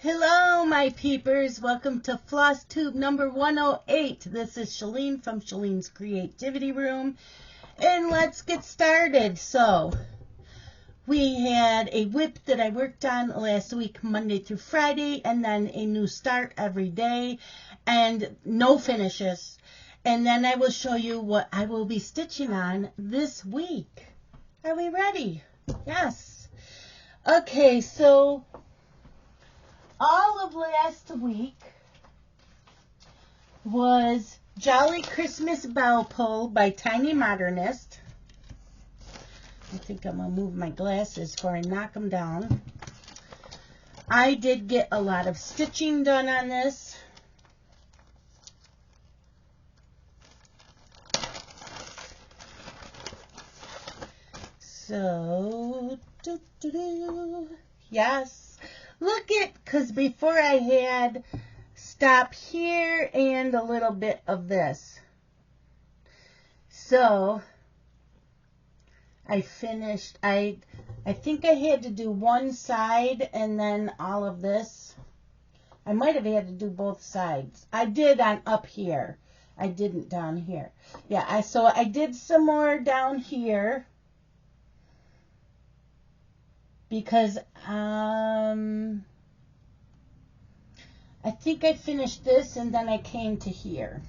Hello, my peepers. Welcome to Flosstube number 108. This is Shalene from Shalene's Creativity Room. And let's get started. So, we had a whip that I worked on last week, Monday through Friday, and then a new start every day, and no finishes. And then I will show you what I will be stitching on this week. Are we ready? Yes. Okay, so all of last week was Jolly Christmas Belle Pull by Tiny Modernist. I think I'm going to move my glasses before I knock them down. I did get a lot of stitching done on this. So, yes. Look at, because before I had stop here and a little bit of this. So, I finished, I think I had to do one side and then all of this. I might have had to do both sides. I did on up here. I didn't down here. Yeah, so I did some more down here. Because I think I finished this and then I came to here.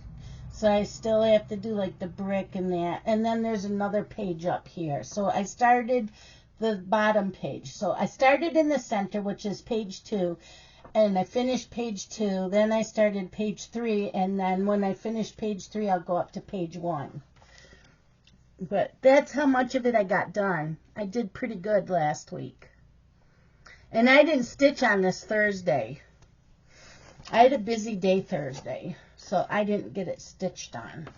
So I still have to do like the brick and that. And then there's another page up here. So I started the bottom page. So I started in the center, which is page 2. And I finished page 2. Then I started page 3. And then when I finish page 3, I'll go up to page 1. But that's how much of it I got done. I did pretty good last week. And I didn't stitch on this Thursday. I had a busy day Thursday, so I didn't get it stitched on.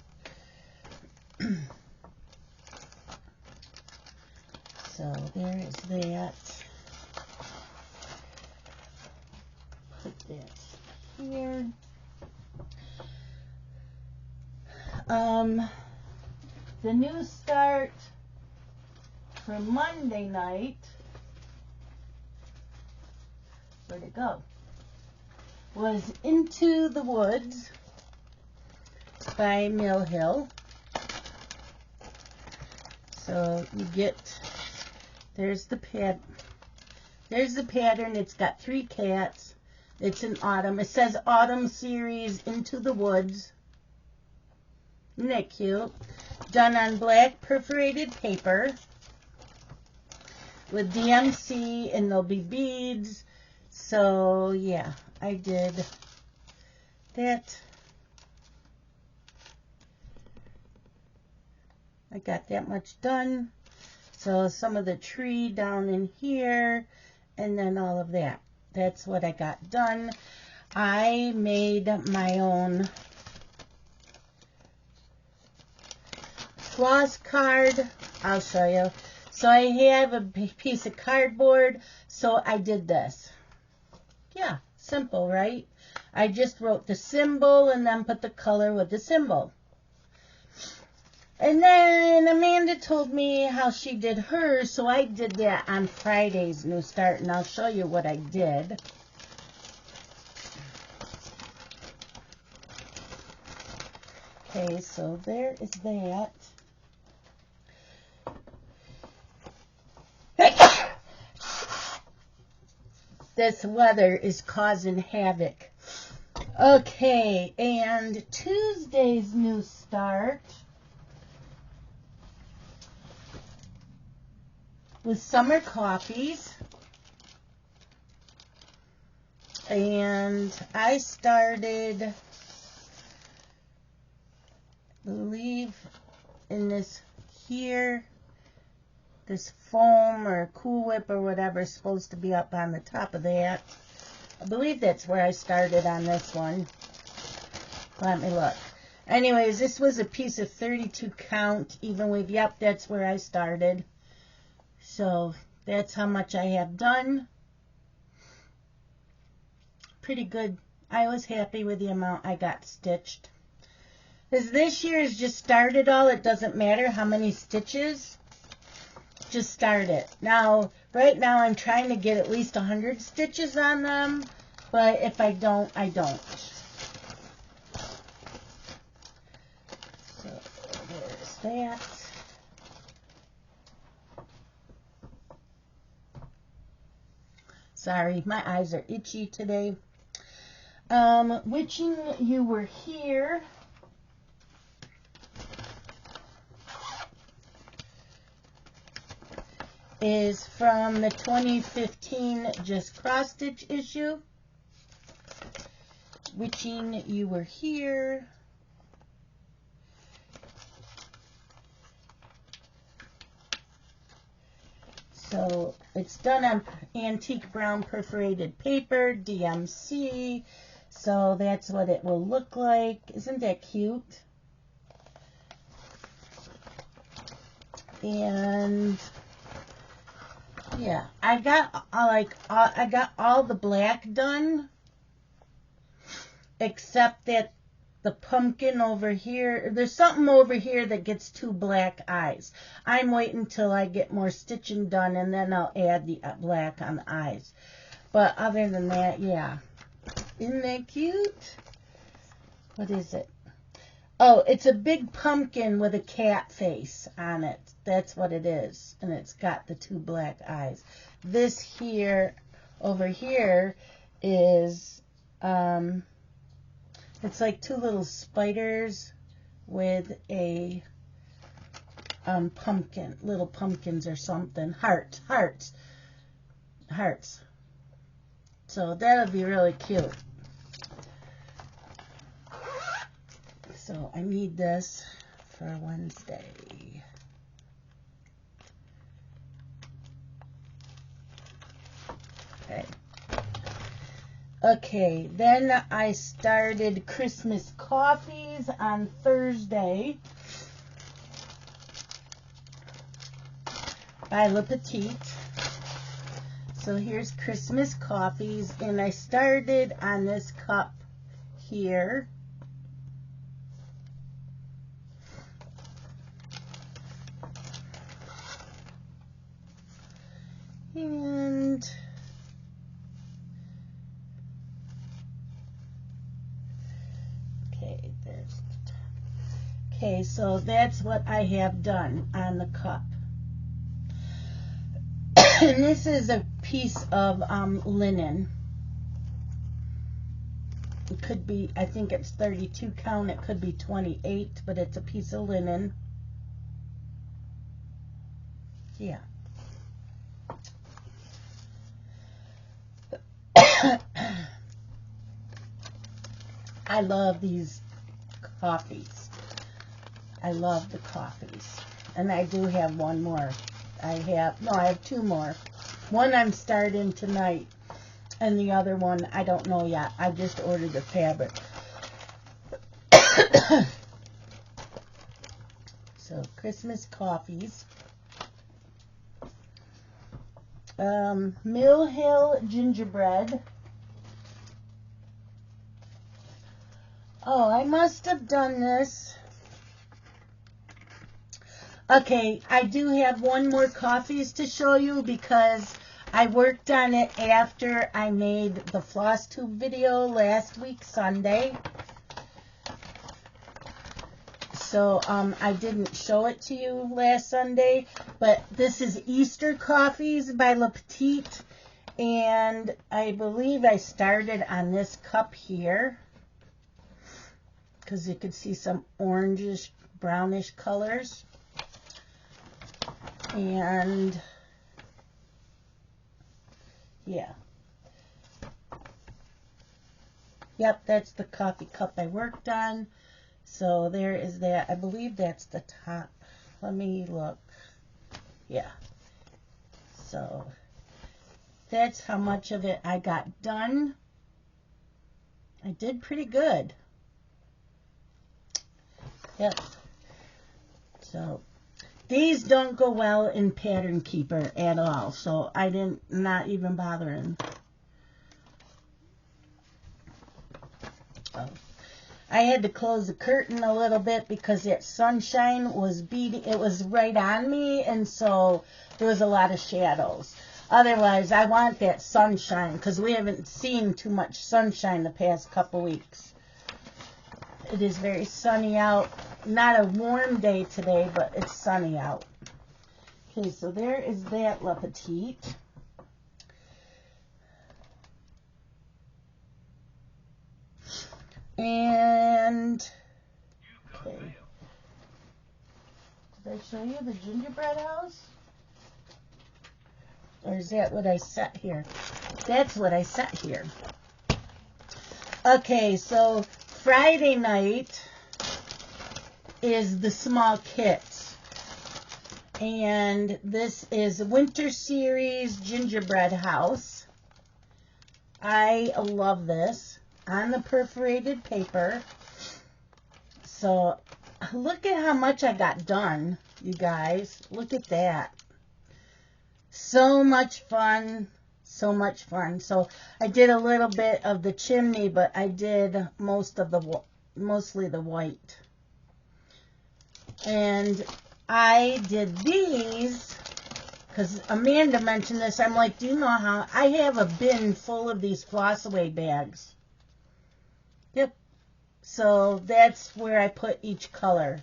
So there is that. Put that here. The new start for Monday night. Where'd it go? Was Into the Woods by Mill Hill. So you get, there's the pattern. It's got 3 cats. It's in autumn. It says Autumn Series Into the Woods. Isn't that cute? Done on black perforated paper with DMC, and there'll be beads. So yeah, I did that. I got that much done. So some of the tree down in here, and then all of that. That's what I got done. I made my own floss card. I'll show you. So I have a piece of cardboard, so I did this. Yeah, simple, right? I just wrote the symbol and then put the color with the symbol. And then Amanda told me how she did hers, so I did that on Friday's new start, and I'll show you what I did. Okay, so there is that. This weather is causing havoc. Okay, and Tuesday's new start was Summer Coffees. And I started, I believe, in this here. This foam or Cool Whip or whatever is supposed to be up on the top of that. I believe that's where I started on this one. Let me look. Anyways, this was a piece of 32 count even weave. Yep, that's where I started. So that's how much I have done. Pretty good. I was happy with the amount I got stitched. As this year has just started all, it doesn't matter how many stitches. Just start it. Now, right now I'm trying to get at least 100 stitches on them. But if I don't, I don't. So there's that. Sorry, my eyes are itchy today. Wishing You Were Here. Is from the 2015 Just Cross Stitch issue. Wishing You Were Here. So it's done on antique brown perforated paper, DMC. So that's what it will look like. Isn't that cute? And yeah, I got all the black done, except that the pumpkin over here, there's something over here that gets 2 black eyes. I'm waiting till I get more stitching done, and then I'll add the black on the eyes. But other than that, yeah. Isn't that cute? What is it? Oh, it's a big pumpkin with a cat face on it. That's what it is. And it's got the 2 black eyes. This here, over here, is, it's like 2 little spiders with a pumpkin, little pumpkins or something. Hearts. So that'll be really cute. So I need this for Wednesday. Okay, then I started Christmas coffees on Thursday by Petites. So here's Christmas coffees, and I started on this cup here. And okay, there's the top. Okay, so that's what I have done on the cup. And this is a piece of linen. It could be, I think it's 32 count, it could be 28, but it's a piece of linen. Yeah. I love these coffees. I love the coffees. And I do have one more. I have 2 more. One I'm starting tonight, and the other one I don't know yet. I just ordered the fabric. So Christmas coffees. Mill Hill Gingerbread. Oh, I must have done this. Okay, I do have one more coffees to show you because I worked on it after I made the Flosstube video last week, Sunday. So I didn't show it to you last Sunday, but this is Easter Coffees by Petites, and I believe I started on this cup here because you could see some orangish, brownish colors. And yeah. Yep, that's the coffee cup I worked on. So there is that. I believe that's the top. Let me look. Yeah. So that's how much of it I got done. I did pretty good. Yep. So these don't go well in Pattern Keeper at all. So I didn't, not even bothering. Oh. I had to close the curtain a little bit because that sunshine was beating, it was right on me, and so there was a lot of shadows. Otherwise, I want that sunshine because we haven't seen too much sunshine the past couple weeks. It is very sunny out. Not a warm day today, but it's sunny out. Okay, so there is that La Petite. And, okay. Did I show you the gingerbread house? Or is that what I set here? That's what I set here. Okay, so Friday night is the small kits. And this is Winter Series Gingerbread House. I love this. On the perforated paper. So, look at how much I got done, you guys. Look at that. So much fun. So much fun. So, I did a little bit of the chimney, but I did mostly the white. And I did these, because Amanda mentioned this. I'm like, do you know how? I have a bin full of these floss away bags. Yep. So that's where I put each color.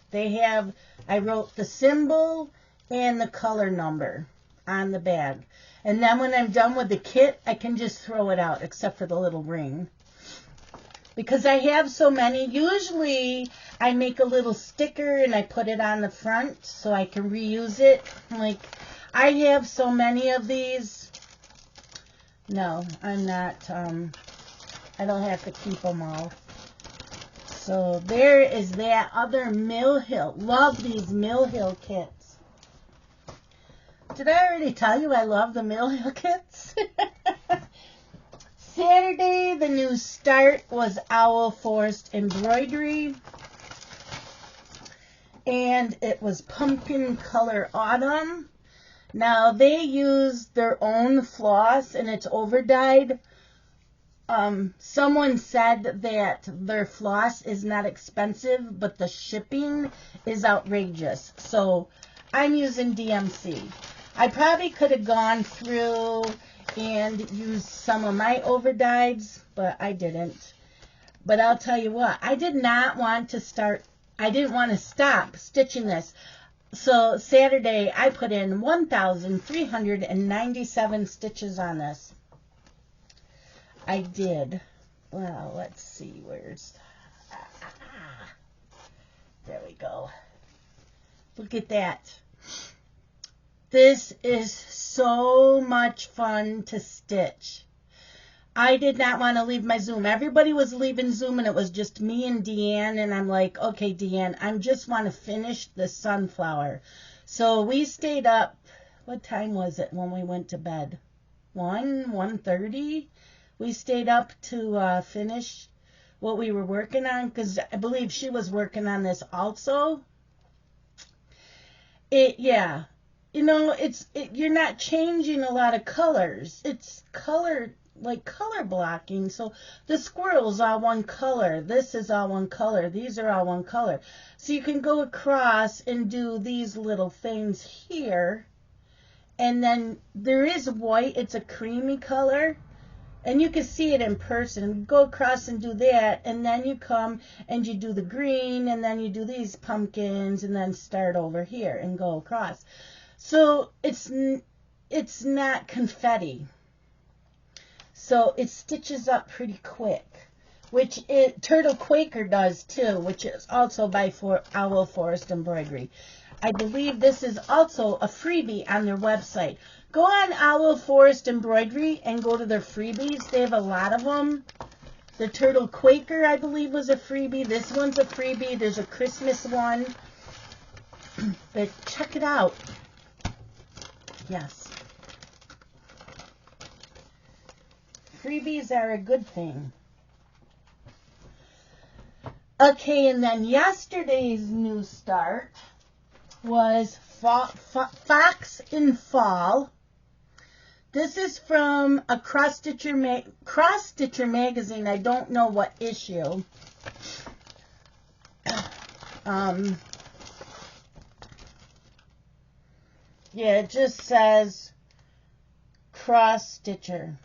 They have, I wrote the symbol and the color number on the bag. And then when I'm done with the kit, I can just throw it out, except for the little ring. Because I have so many, usually I make a little sticker and I put it on the front so I can reuse it. Like, I have so many of these. No, I'm not, I don't have to keep them all. So there is that other Mill Hill. Love these Mill Hill kits. Did I already tell you I love the Mill Hill kits? Saturday, the new start was Owl Forest Embroidery. And it was Pumpkin Color Autumn. Now, they use their own floss and it's over-dyed. Someone said that their floss is not expensive, but the shipping is outrageous. So, I'm using DMC. I probably could have gone through and used some of my overdyes, but I didn't. But I'll tell you what, I did not want to start, I didn't want to stop stitching this. So Saturday, I put in 1,397 stitches on this. I did. Well, let's see, where's, there we go. Look at that. This is so much fun to stitch. I did not want to leave my Zoom. Everybody was leaving Zoom and it was just me and Deanne. And I'm like, okay, Deanne, I just want to finish the sunflower. So we stayed up. What time was it when we went to bed? 1:30? We stayed up to finish what we were working on because I believe she was working on this also. Yeah. You know, you're not changing a lot of colors. It's color, like color blocking. So the squirrel's all one color. This is all one color. These are all one color. So you can go across and do these little things here. And then there is white. It's a creamy color. And you can see it in person. Go across and do that. And then you come and you do the green. And then you do these pumpkins. And then start over here and go across. So it's not confetti. So it stitches up pretty quick, which Turtle Quaker does too, which is also by Owl Forest Embroidery. I believe this is also a freebie on their website. Go on Owl Forest Embroidery and go to their freebies. They have a lot of them. The Turtle Quaker, I believe, was a freebie. This one's a freebie. There's a Christmas one. But check it out. Yes. Freebies are a good thing. Okay, and then yesterday's new start was Fox in Fall. This is from a Cross Stitcher magazine. I don't know what issue. Yeah, it just says cross stitcher,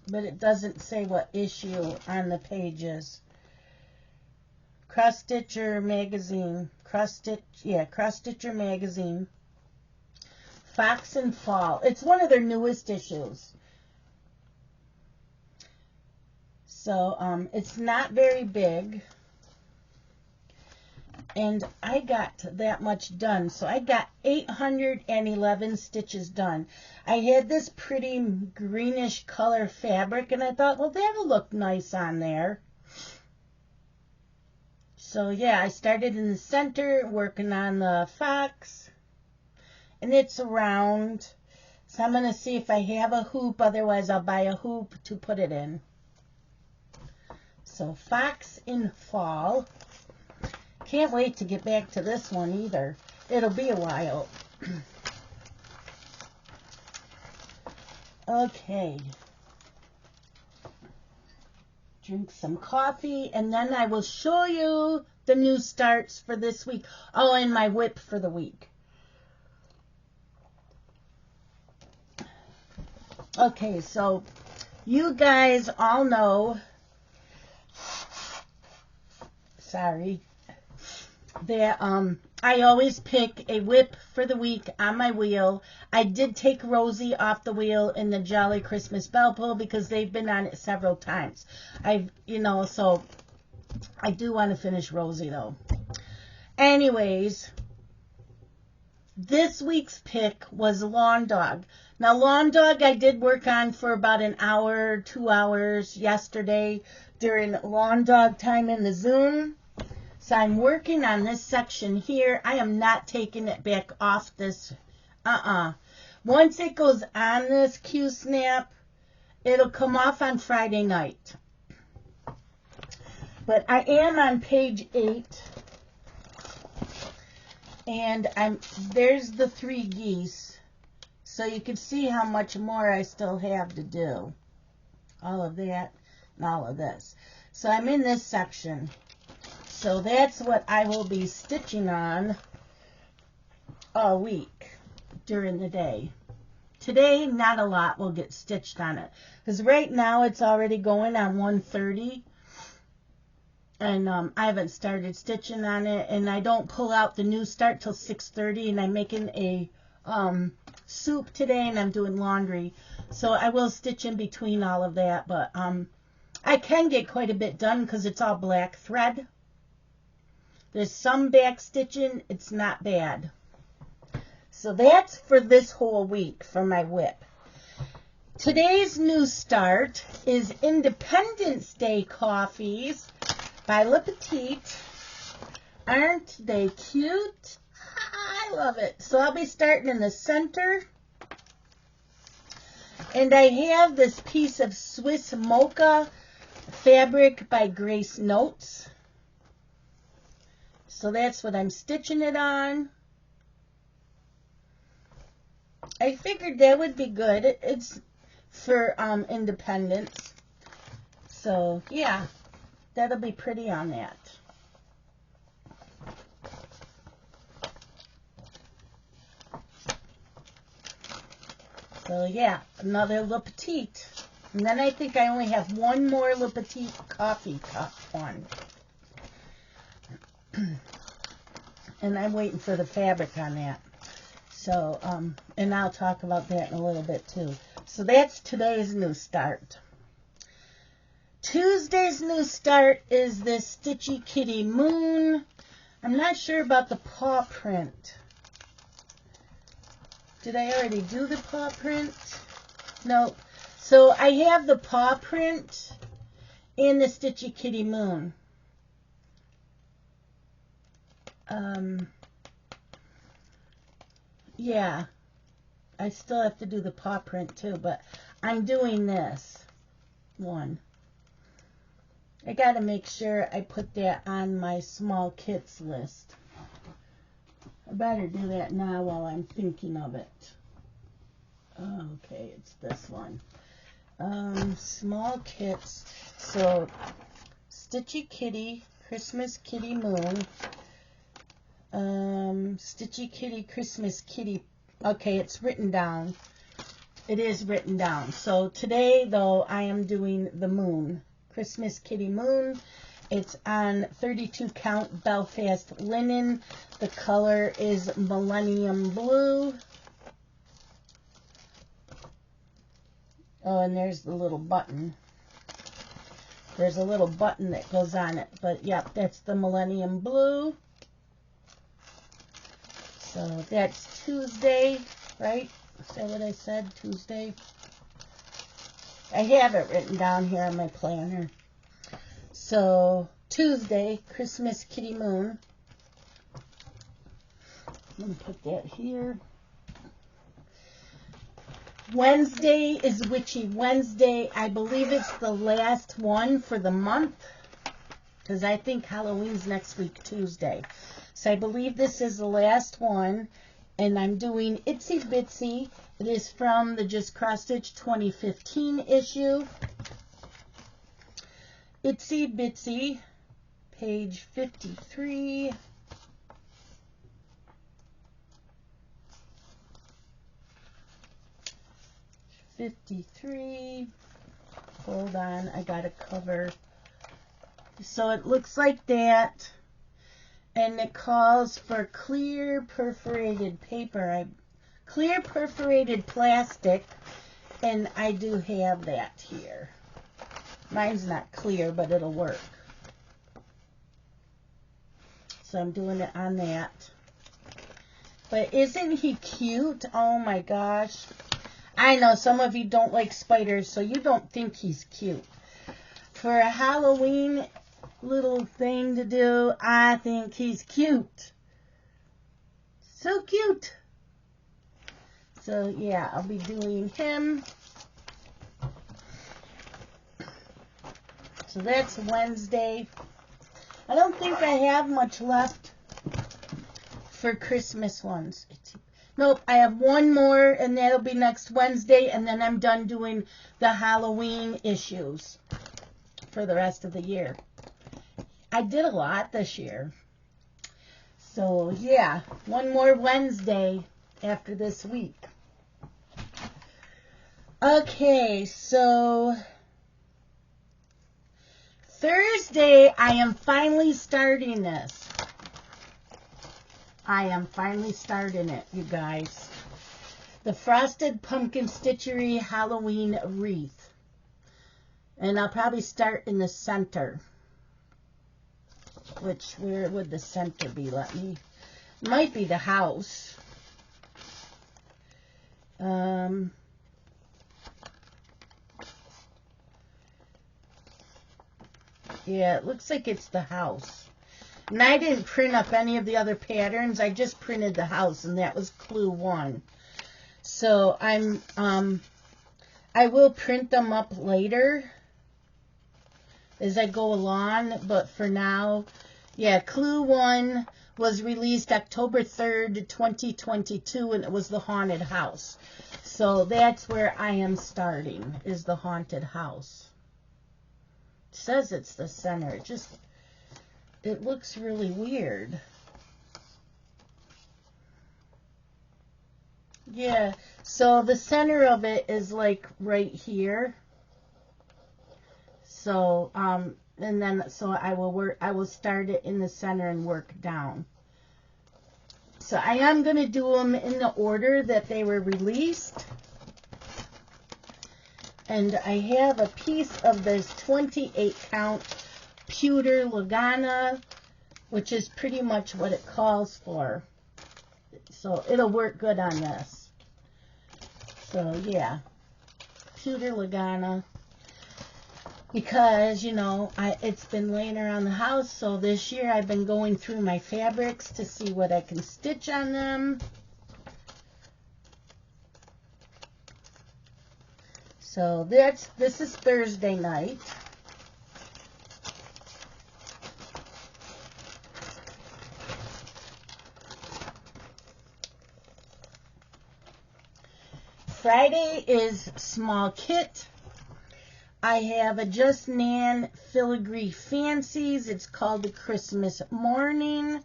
but it doesn't say what issue on the pages. Cross Stitcher magazine, Cross Stitcher magazine, Fox and Fall. It's one of their newest issues. So it's not very big. And I got that much done. So I got 811 stitches done. I had this pretty greenish color fabric, and I thought, well, that'll look nice on there. So yeah, I started in the center working on the fox, and it's round. So I'm going to see if I have a hoop. Otherwise, I'll buy a hoop to put it in. So Fox in Fall. Can't wait to get back to this one either. It'll be a while. Okay. Drink some coffee, and then I will show you the new starts for this week. Oh, and my WIP for the week. Okay, so you guys all know, sorry, that I always pick a WIP for the week on my wheel. I did take Rosie off the wheel in the Jolly Christmas Belle pull because they've been on it several times. So I do want to finish Rosie though. Anyways, this week's pick was Lawn Dog. Now, Lawn Dog I did work on for about an hour, 2 hours yesterday during Lawn Dog time in the Zoom. So I'm working on this section here. I am not taking it back off this. Once it goes on this Q-snap, it'll come off on Friday night. But I am on page 8. And there's the 3 geese. So you can see how much more I still have to do. All of that and all of this. So I'm in this section. So that's what I will be stitching on all week during the day. Today, not a lot will get stitched on it. Because right now it's already going on 1:30. And I haven't started stitching on it. And I don't pull out the new start till 6:30. And I'm making a soup today, and I'm doing laundry. So I will stitch in between all of that. But I can get quite a bit done because it's all black thread. There's some back stitching. It's not bad. So that's for this whole week for my WIP. Today's new start is Independence Day Coffees by Le Petites. Aren't they cute? I love it. So I'll be starting in the center. And I have this piece of Swiss Mocha fabric by Grace Notes. So that's what I'm stitching it on. I figured that would be good. It's for Independence. So yeah, that'll be pretty on that. So yeah, another Le Petite. And then I think I only have one more Le Petite coffee cup one. And I'm waiting for the fabric on that. So, and I'll talk about that in a little bit too. So that's today's new start. Tuesday's new start is this Stitchy Kitty Moon. I'm not sure about the paw print. Did I already do the paw print? Nope. So I have the paw print in the Stitchy Kitty Moon. Yeah, I still have to do the paw print too, but I'm doing this one. I got to make sure I put that on my small kits list. I better do that now while I'm thinking of it. Okay, it's this one. Small kits. So, Stitchy Kitty, Christmas Kitty Moon. Stitchy Kitty, Christmas Kitty. Okay, it's written down. It is written down. So today, though, I am doing the moon. Christmas Kitty Moon. It's on 32 count Belfast linen. The color is Millennium Blue. Oh, and there's the little button. There's a little button that goes on it. But, yep, that's the Millennium Blue. So that's Tuesday, right? Is that what I said? Tuesday? I have it written down here on my planner. So, Tuesday, Christmas Kitty Moon. Let me put that here. Wednesday is Witchy Wednesday. I believe it's the last one for the month, because I think Halloween's next week, Tuesday. So I believe this is the last one, and I'm doing Itsy Bitsy. It is from the Just Cross Stitch 2015 issue. Itsy Bitsy, page 53. Hold on, I got a cover. So it looks like that. And it calls for clear perforated paper. Clear perforated plastic. And I do have that here. Mine's not clear, but it'll work. So I'm doing it on that. But isn't he cute? Oh my gosh. I know some of you don't like spiders, so you don't think he's cute. For a Halloween little thing to do, I think he's cute. So cute. So yeah, I'll be doing him. So that's Wednesday. I don't think I have much left for Christmas ones. Nope, I have one more, and that'll be next Wednesday, and then I'm done doing the Halloween issues for the rest of the year. I did a lot this year. So, yeah, one more Wednesday after this week. Okay, so Thursday, I am finally starting this. I am finally starting it, you guys. The Frosted Pumpkin Stitchery Halloween Wreath. And I'll probably start in the center. Which, where would the center be? Might be the house. Yeah, it looks like it's the house. And I didn't print up any of the other patterns. I just printed the house, and that was clue 1. So I will print them up later as I go along, but for now, yeah, clue 1 was released October 3rd, 2022, and it was the haunted house. So that's where I am starting, is the haunted house. It says it's the center. It looks really weird. Yeah, so the center of it is like right here. So, and then, so I will start it in the center and work down. So I am going to do them in the order that they were released. And I have a piece of this 28 count pewter Lagana, which is pretty much what it calls for. So it'll work good on this. So yeah, pewter Lagana. Because, you know, it's been laying around the house, so this year I've been going through my fabrics to see what I can stitch on them. So this is Thursday night. Friday is small kit. I have a Just Nan Filagree Fancies. It's called the Christmas Morning.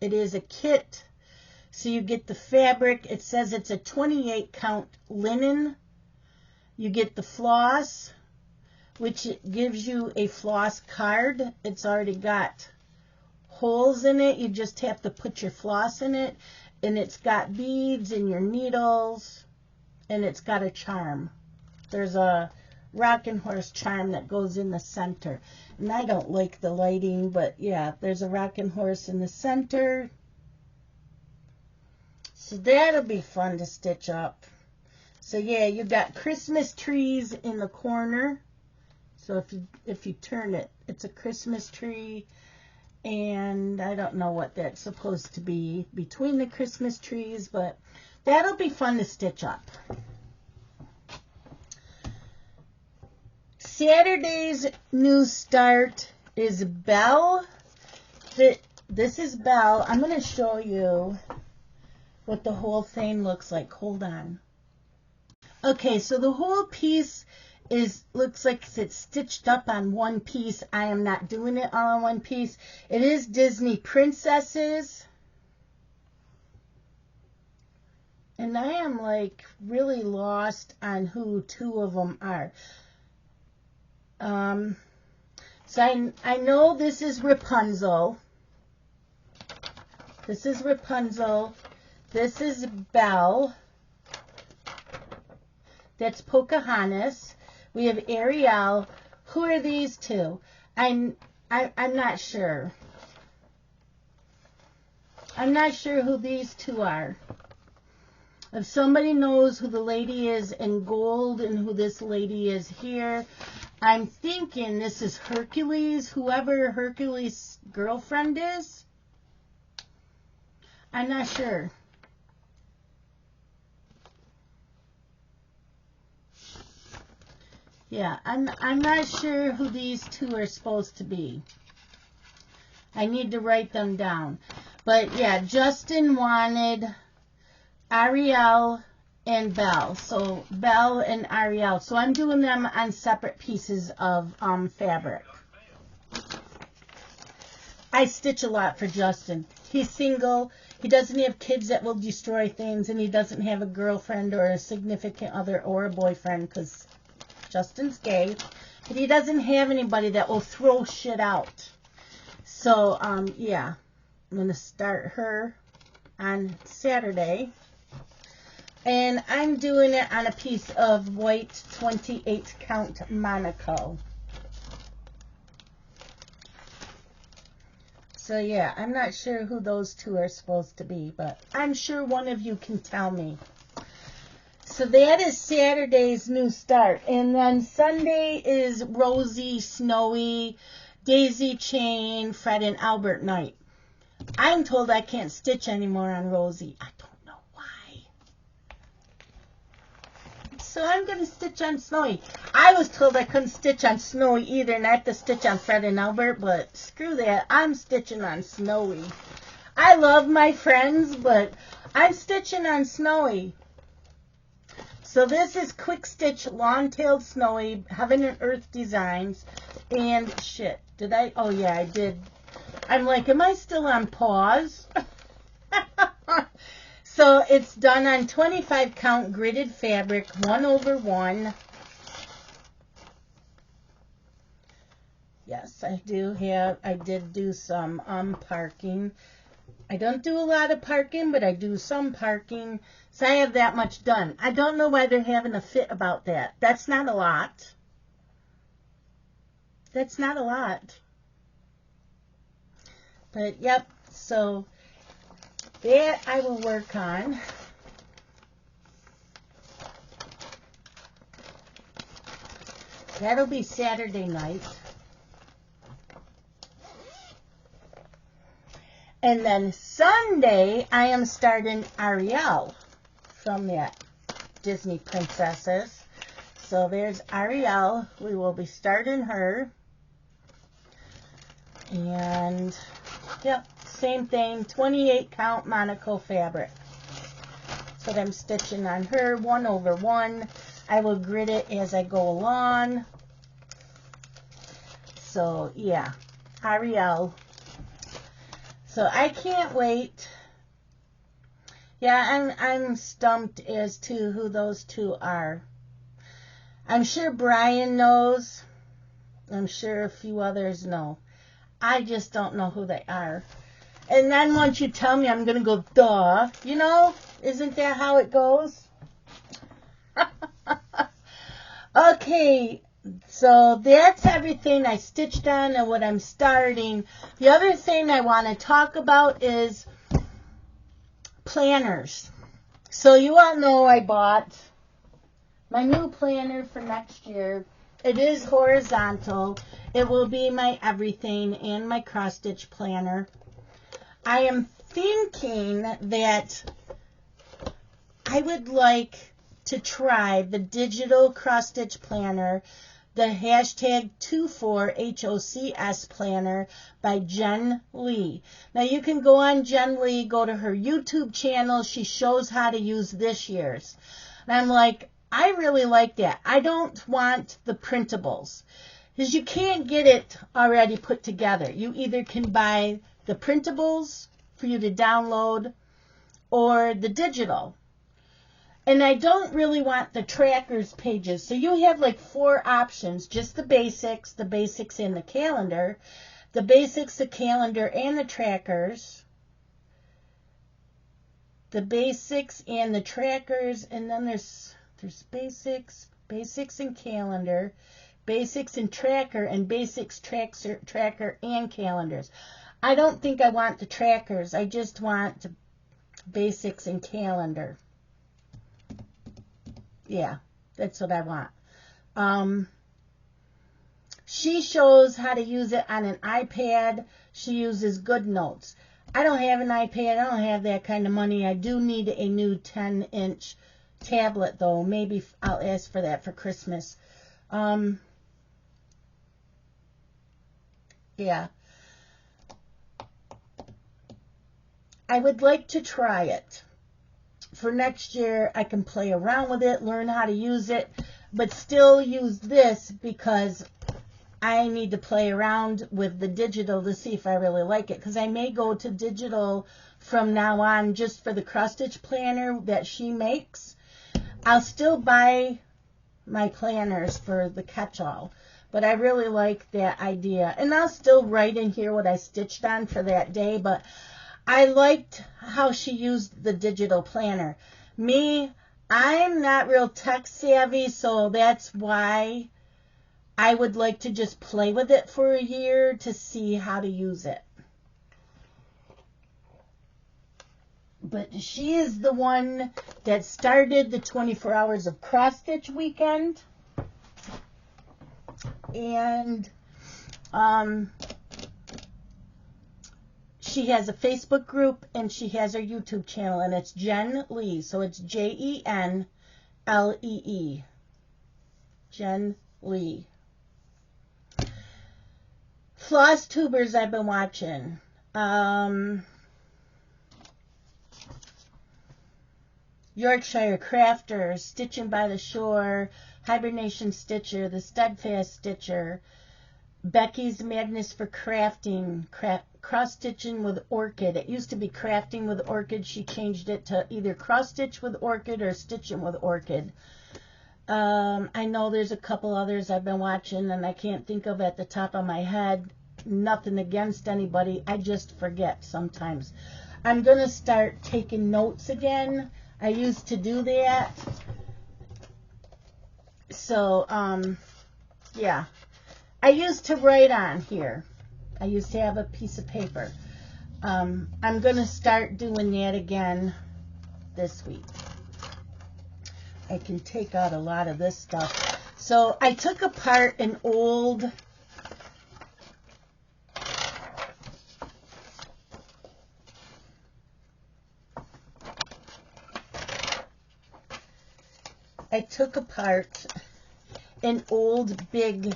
It is a kit. So you get the fabric. It says it's a 28 count linen you get the floss, which gives you a floss card. It's already got holes in it. You just have to put your floss in it, and it's got beads and your needles, and it's got a charm. There's a rocking horse charm that goes in the center, and I don't like the lighting, but yeah, there's a rocking horse in the center. So that'll be fun to stitch up. So yeah, you got Christmas trees in the corner. So if you turn it, it's a Christmas tree, and I don't know what that's supposed to be between the Christmas trees, but that'll be fun to stitch up. Saturday's new start is Belle. This is Belle. I'm going to show you what the whole thing looks like. Hold on. Okay, so the whole piece looks like it's stitched up on one piece. I am not doing it all on one piece. It is Disney princesses. And I am like really lost on who two of them are. So I know this is Rapunzel. This is Rapunzel. This is Belle. That's Pocahontas. We have Arielle. Who are these two? I'm not sure. I'm not sure who these two are. If somebody knows who the lady is in gold and who this lady is here, I'm thinking this is Hercules, whoever Hercules' girlfriend is. I'm not sure. Yeah, I'm not sure who these two are supposed to be. I need to write them down. But yeah, Justin wanted Arielle and Belle. So Belle and Arielle. So I'm doing them on separate pieces of fabric. I stitch a lot for Justin. He's single. He doesn't have kids that will destroy things, and he doesn't have a girlfriend or a significant other or a boyfriend because Justin's gay. But he doesn't have anybody that will throw shit out. So, yeah. I'm going to start her on Saturday. And I'm doing it on a piece of white 28 count Monaco. So yeah, I'm not sure who those two are supposed to be, but I'm sure one of you can tell me. So that is Saturday's new start. And then Sunday is Rosie, Snowy, Daisy Chain, Fred and Albert night. I'm told I can't stitch anymore on Rosie. I don't know why. So I'm going to stitch on Snowy. I was told I couldn't stitch on Snowy either, and I have to stitch on Fred and Albert, but screw that. I'm stitching on Snowy. I love my friends, but I'm stitching on Snowy. So this is Quick Stitch Long-Tailed Snowy, Heaven and Earth Designs, and shit. Did I? Oh yeah, I did. I'm like, am I still on pause? So it's done on 25 count gridded fabric, 1/1. Yes, I did do some parking. I don't do a lot of parking, but I do some parking. So I have that much done. I don't know why they're having a fit about that. That's not a lot. That's not a lot. But, yep, so that I will work on. That'll be Saturday night. And then Sunday, I am starting Arielle from that Disney Princesses. So there's Arielle. We will be starting her. And, yep, same thing, 28 count Monaco fabric. So I'm stitching on her, 1/1. I will grid it as I go along. So, yeah, Arielle. So I can't wait. Yeah, I'm stumped as to who those two are. I'm sure Brian knows. I'm sure a few others know. I just don't know who they are. And then once you tell me, I'm going to go, duh. You know, isn't that how it goes? Okay, so that's everything I stitched on and what I'm starting. The other thing I want to talk about is planners. So you all know I bought my new planner for next year. It is horizontal. It will be my everything and my cross stitch planner. I am thinking that I would like to try the digital cross stitch planner, the hashtag 24HOCS planner by Jen Lee. Now you can go on Jen Lee, go to her YouTube channel. She shows how to use this year's. And I'm like, I really like that. I don't want the printables because you can't get it already put together. You either can buy the printables for you to download or the digital. And I don't really want the trackers pages. So you have like 4 options, just the basics and the calendar, the basics, the calendar, and the trackers, the basics and the trackers, and then there's basics and calendar, basics and tracker, and basics, tracker, and calendars. I don't think I want the trackers. I just want basics and calendar. Yeah, that's what I want. She shows how to use it on an iPad. She uses GoodNotes. I don't have an iPad. I don't have that kind of money. I do need a new 10-inch tablet, though. Maybe I'll ask for that for Christmas. Yeah. I would like to try it. For next year, I can play around with it, learn how to use it, but still use this because I need to play around with the digital to see if I really like it. Because I may go to digital from now on just for the cross-stitch planner that she makes. I'll still buy my planners for the catch-all, but I really like that idea. And I'll still write in here what I stitched on for that day, but I liked how she used the digital planner. Me, I'm not real tech savvy, so that's why I would like to just play with it for a year to see how to use it. But she is the one that started the 24 hours of cross stitch weekend. And she has a Facebook group and she has her YouTube channel, and it's Jen Lee. So it's JenLee. Jen Lee. Flosstubers I've been watching. Yorkshire Crafters, Stitching by the Shore, Hibernation Stitcher, The Steadfast Stitcher, Becky's Madness for Crafting, Cross Stitching with Orchid. It used to be Crafting with Orchid. She changed it to either Cross Stitch with Orchid or Stitching with Orchid. I know there's a couple others I've been watching and I can't think of at the top of my head. Nothing against anybody. I just forget sometimes. I'm going to start taking notes again. I used to do that. So, yeah. I used to write on here. I used to have a piece of paper. I'm going to start doing that again this week. I can take out a lot of this stuff. So I took apart an old big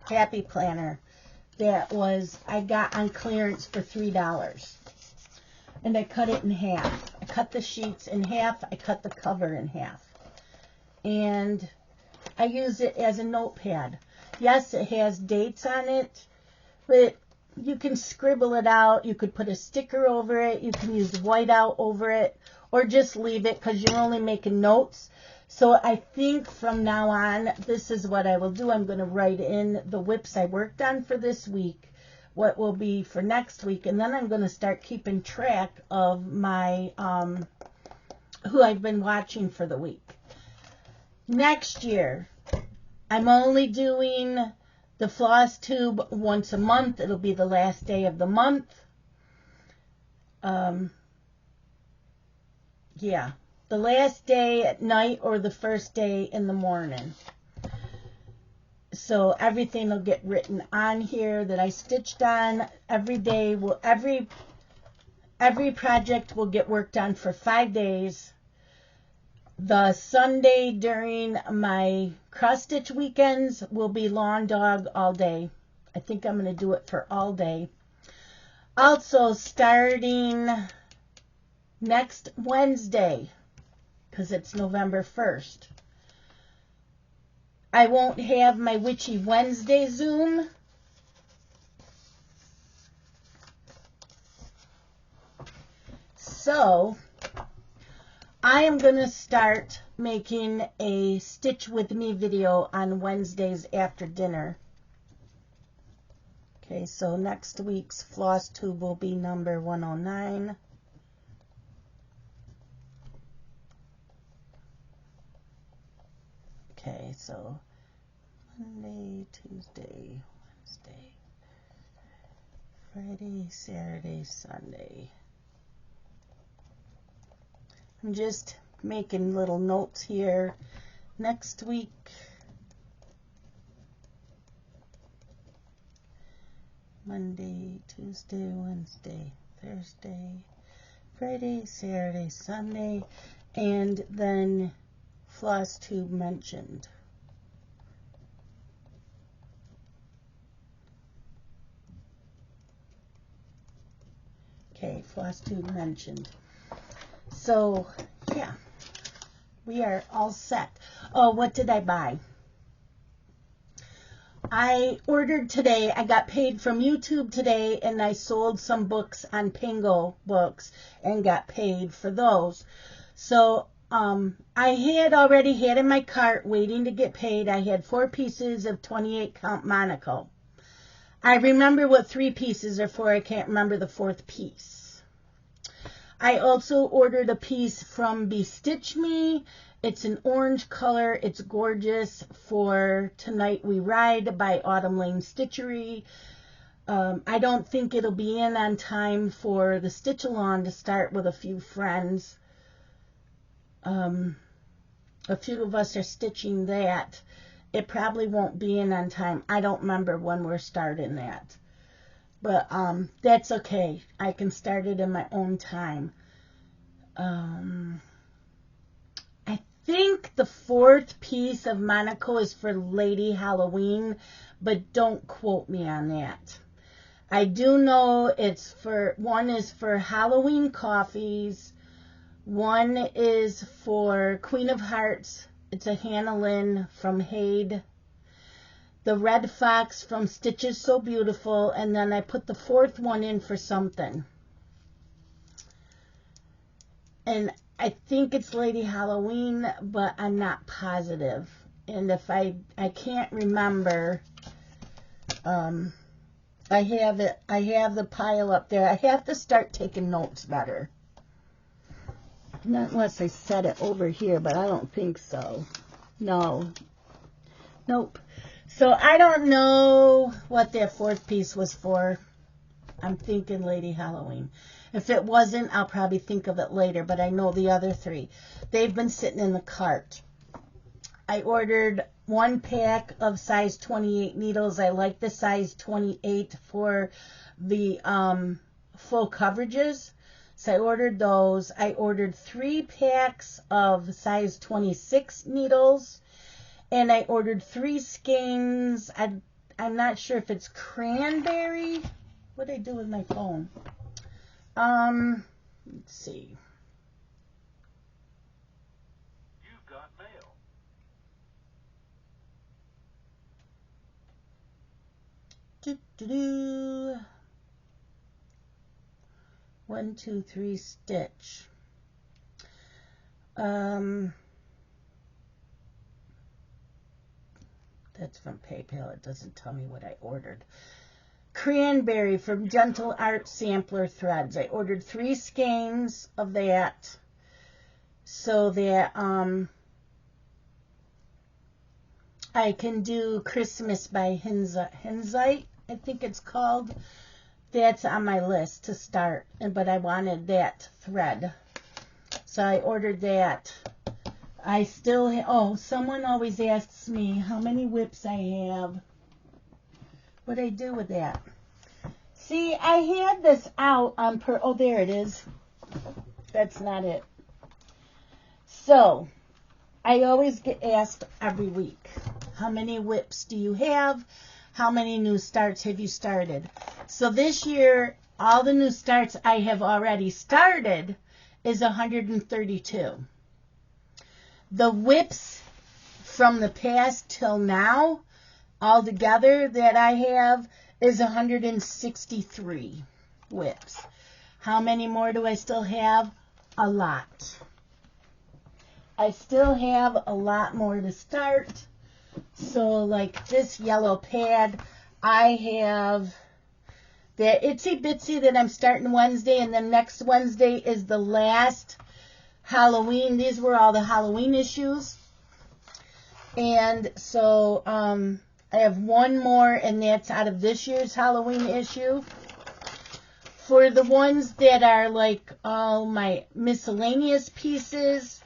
Happy Planner that I got on clearance for $3. And I cut it in half. I cut the sheets in half. I cut the cover in half. And I use it as a notepad. Yes, it has dates on it, but you can scribble it out. You could put a sticker over it. You can use whiteout over it, or just leave it because you're only making notes. So I think from now on, this is what I will do. I'm going to write in the WIPs I worked on for this week, what will be for next week, and then I'm going to start keeping track of my who I've been watching for the week. Next year, I'm only doing the Flosstube once a month. It'll be the last day of the month. Yeah, the last day at night or the first day in the morning. So everything will get written on here that I stitched on. Every day will every project will get worked on for 5 days. The Sunday during my cross stitch weekends will be lawn dog all day. I think I'm going to do it for all day. Also starting next Wednesday, because it's November 1st, I won't have my Witchy Wednesday Zoom. So I am going to start making a Stitch With Me video on Wednesdays after dinner. Okay, so next week's Flosstube will be number 109. Okay, so Monday, Tuesday, Wednesday, Friday, Saturday, Sunday. I'm just making little notes here. Next week, Monday, Tuesday, Wednesday, Thursday, Friday, Saturday, Sunday, and then Flosstube mentioned. Okay, Flosstube mentioned. So, yeah, we are all set. Oh, what did I buy? I ordered today. I got paid from YouTube today, and I sold some books on Pingo Books and got paid for those. So, I had already had in my cart waiting to get paid. I had 4 pieces of 28 count Monaco. I remember what 3 pieces are for. I can't remember the 4th piece. I also ordered a piece from Bestitch Me. It's an orange color. It's gorgeous for Tonight We Ride by Autumn Lane Stitchery. I don't think it'll be in on time for the Stitch Along to start with a few friends. A few of us are stitching that. It probably won't be in on time. I don't remember when we're starting that. But that's okay. I can start it in my own time. I think the 4th piece of Monaco is for Lady Halloween, but don't quote me on that. I do know it's for, one is for Halloween Coffees, one is for Queen of Hearts. It's a Hannah Lynn from HAED. The Red Fox from Stitches So Beautiful, and then I put the 4th one in for something. And I think it's Lady Halloween, but I'm not positive. And if I can't remember, I have it. I have the pile up there. I have to start taking notes better. Not unless I set it over here, but I don't think so. No. Nope. So I don't know what that 4th piece was for. I'm thinking Lady Halloween. If it wasn't, I'll probably think of it later, but I know the other 3. They've been sitting in the cart. I ordered 1 pack of size 28 needles. I like the size 28 for the full coverages. So I ordered those. I ordered 3 packs of size 26 needles. And I ordered 3 skeins. I'm not sure if it's cranberry. What did I do with my phone? Let's see. You've got mail. Do-do-do. 1, 2, 3 stitch. That's from PayPal. It doesn't tell me what I ordered. Cranberry from Gentle Art Sampler Threads. I ordered 3 skeins of that so that I can do Christmas by Henzite, I think it's called. That's on my list to start, but I wanted that thread. So I ordered that. I still, someone always asks me how many WIPs I have. What'd I do with that? See, I had this out on there it is. That's not it. So, I always get asked every week, how many WIPs do you have? How many new starts have you started? So this year, all the new starts I have already started is 132. The WIPs from the past till now, all together that I have, is 163 WIPs. How many more do I still have? A lot. I still have a lot more to start. So like this yellow pad, I have the Itsy Bitsy that I'm starting Wednesday, and then next Wednesday is the last Halloween. These were all the Halloween issues. And so I have one more, and that's out of this year's Halloween issue. For the ones that are like all my miscellaneous pieces,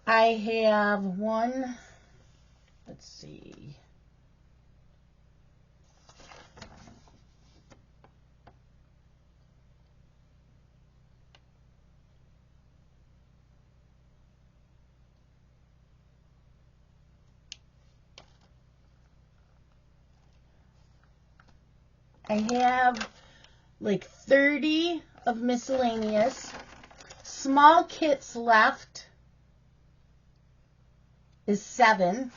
I have one, let's see, I have like 30 of miscellaneous. Small kits left is 7.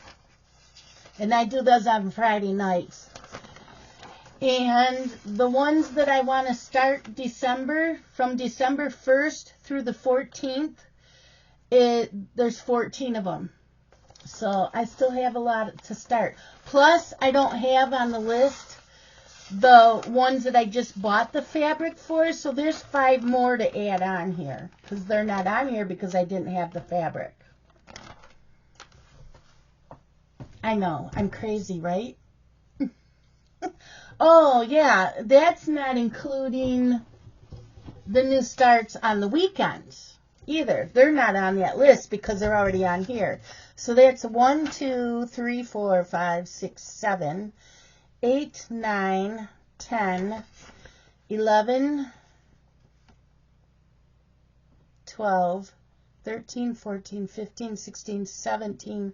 And I do those on Friday nights. And the ones that I want to start December, from December 1st through the 14th, there's 14 of them. So I still have a lot to start. Plus, I don't have on the list the ones that I just bought the fabric for, so there's 5 more to add on here, because they're not on here because I didn't have the fabric. I know, I'm crazy, right? Oh, yeah, that's not including the new starts on the weekends either. They're not on that list because they're already on here. So that's 1, 2, 3, 4, 5, 6, 7, 8, 9, 10, 11, 12, 13, 14, 15, 16, 17,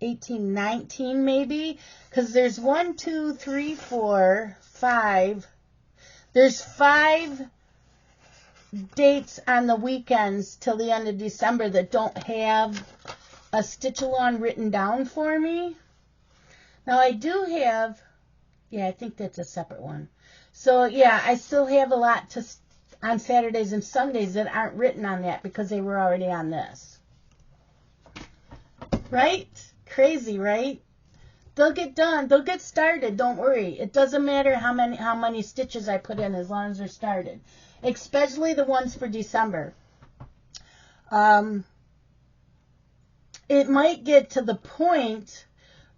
18, 19 maybe. Because there's 1, 2, 3, 4, 5. There's 5 dates on the weekends till the end of December that don't have a stitch-along written down for me. Now I do have, yeah, I think that's a separate one. So yeah, I still have a lot to on Saturdays and Sundays that aren't written on that because they were already on this. Right? Crazy, right? They'll get done. They'll get started. Don't worry. It doesn't matter how many stitches I put in as long as they're started. Especially the ones for December. It might get to the point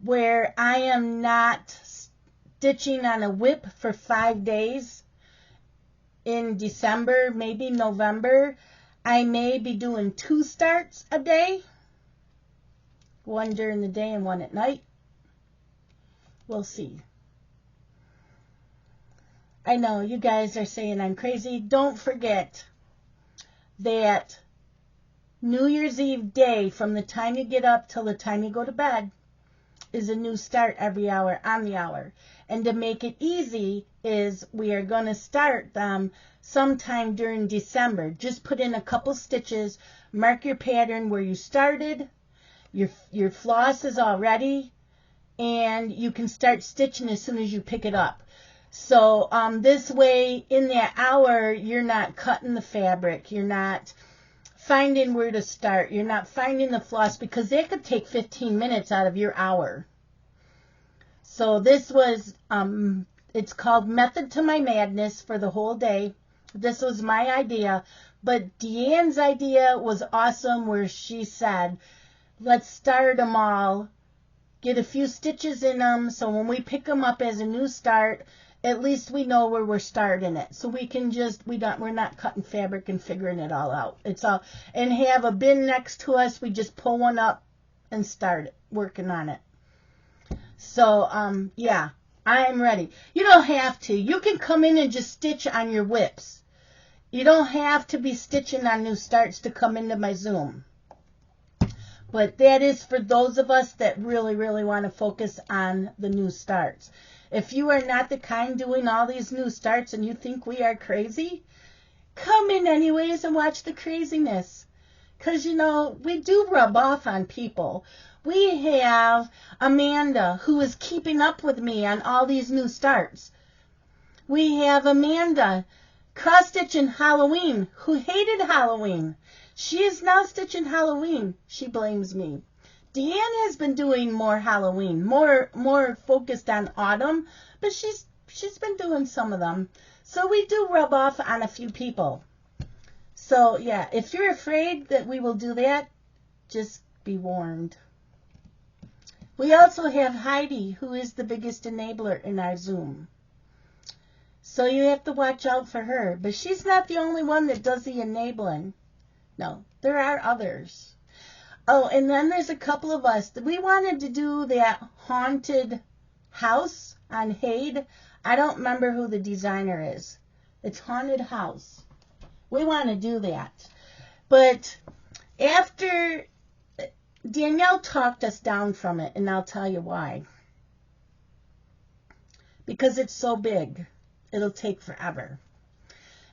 where I am not stitching on a WIP for 5 days in December, maybe November. I may be doing 2 starts a day. One during the day and one at night. We'll see. I know you guys are saying I'm crazy. Don't forget that New Year's Eve day, from the time you get up till the time you go to bed, is a new start every hour on the hour. And to make it easy is we are going to start them sometime during December. Just put in a couple stitches, mark your pattern where you started, your floss is all ready, and you can start stitching as soon as you pick it up. So this way, in that hour, you're not cutting the fabric, you're not finding where to start, you're not finding the floss, because that could take 15 minutes out of your hour. So this was, it's called Method to My Madness for the whole day. This was my idea, but Deanne's idea was awesome, where she said, let's start them all, get a few stitches in them, so when we pick them up as a new start, at least we know where we're starting it. So we can just, we're not cutting fabric and figuring it all out. It's all, and have a bin next to us. We just pull one up and start working on it. So, yeah, I'm ready. You don't have to. You can come in and just stitch on your WIPs. You don't have to be stitching on new starts to come into my Zoom. But that is for those of us that really, really want to focus on the new starts. If you are not the kind doing all these new starts and you think we are crazy, come in anyways and watch the craziness. Because, you know, we do rub off on people. We have Amanda, who is keeping up with me on all these new starts. We have Amanda, cross-stitching Halloween, who hated Halloween. She is now stitching Halloween. She blames me. Deanne has been doing more Halloween, more focused on autumn, but she's been doing some of them. So we do rub off on a few people. So, yeah, if you're afraid that we will do that, just be warned. We also have Heidi, who is the biggest enabler in our Zoom. So you have to watch out for her. But she's not the only one that does the enabling. No, there are others. Oh, and then there's a couple of us. We wanted to do that haunted house on HAED. I don't remember who the designer is. It's Haunted House. We want to do that. But after Danielle talked us down from it, and I'll tell you why. Because it's so big. It'll take forever.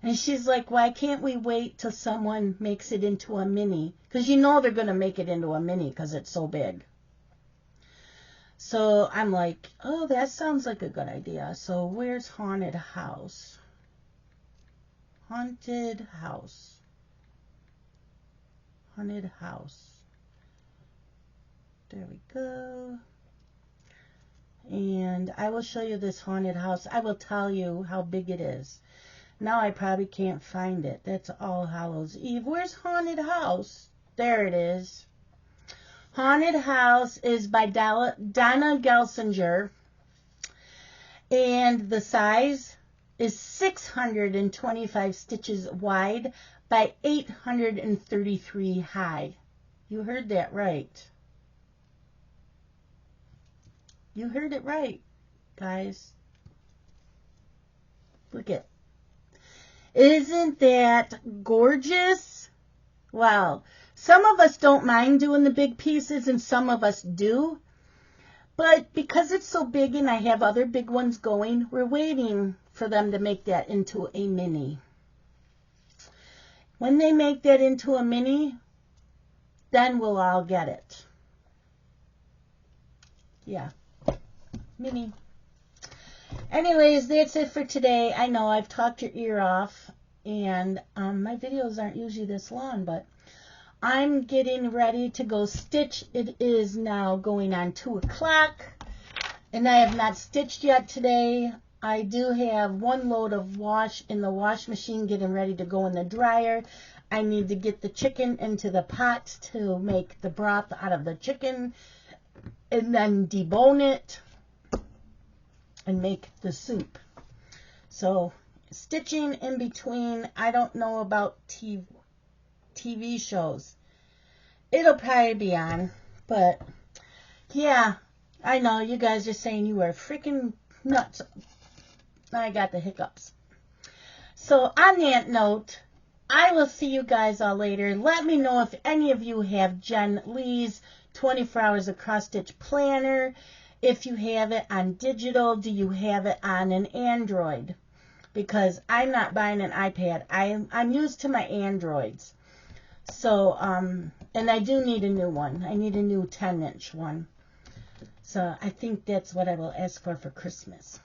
And she's like, why can't we wait till someone makes it into a mini? Because you know they're going to make it into a mini because it's so big. So I'm like, oh, that sounds like a good idea. So where's Haunted House? Haunted House. Haunted House. There we go. And I will show you this haunted house. I will tell you how big it is. Now I probably can't find it. That's All Hallows Eve. Where's Haunted House? There it is. Haunted House is by Donna Gelsinger. And the size is 625 stitches wide by 833 high. You heard that right. You heard it right, guys. Look at. Isn't that gorgeous? Well, some of us don't mind doing the big pieces and some of us do. But because it's so big and I have other big ones going, we're waiting for them to make that into a mini. When they make that into a mini, then we'll all get it. Yeah. Mini. Anyways, that's it for today. I know I've talked your ear off, and my videos aren't usually this long, but I'm getting ready to go stitch. It is now going on 2 o'clock, and I have not stitched yet today. I do have 1 load of wash in the wash machine getting ready to go in the dryer. I need to get the chicken into the pot to make the broth out of the chicken, and then debone it and make the soup. So stitching in between. I don't know about TV shows. It'll probably be on, but yeah, I know you guys are saying you are freaking nuts. I got the hiccups. So on that note, I will see you guys all later. Let me know if any of you have Jen Lee's 24 Hours of Cross Stitch Planner. If you have it on digital, do you have it on an Android? Because I'm not buying an iPad. I'm used to my Androids. So, and I do need a new one. I need a new 10-inch one. So I think that's what I will ask for Christmas.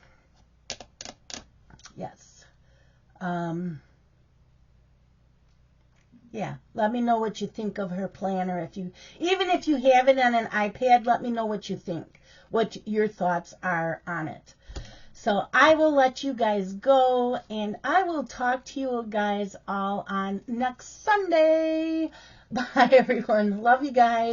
Yes. Yeah, let me know what you think of her planner. Even if you have it on an iPad, let me know what you think. what your thoughts are on it. So I will let you guys go, and I will talk to you guys all on next Sunday. Bye, everyone. Love you guys.